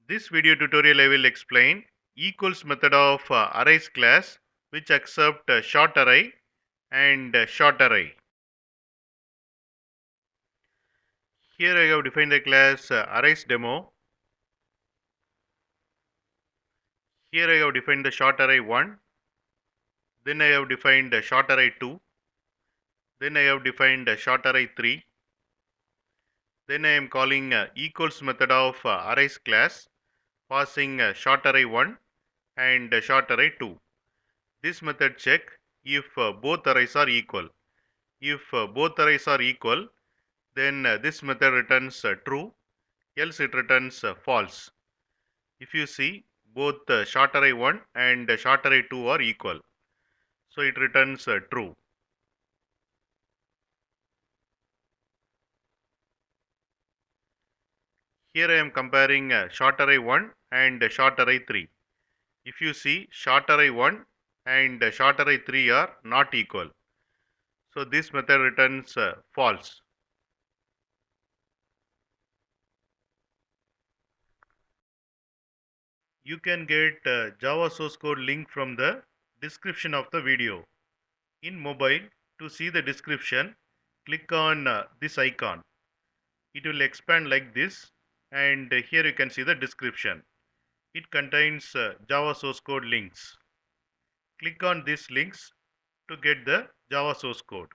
This video tutorial I will explain equals method of arrays class which accept short array and short array. Here I have defined the class arrays demo. Here I have defined the short array 1. Then I have defined short array 2. Then I have defined short array 3. Then I am calling equals method of arrays class passing short array 1 and short array 2. This method check if both arrays are equal. If both arrays are equal, then this method returns true, else it returns false. If you see, both short array 1 and short array 2 are equal, so it returns true. Here I am comparing short array 1 and short array 3. If you see, short array 1 and short array 3 are not equal, so this method returns false. You can get Java source code link from the description of the video. In mobile, to see the description, click on this icon. It will expand like this, and here you can see the description. It contains Java source code links. Click on these links to get the Java source code.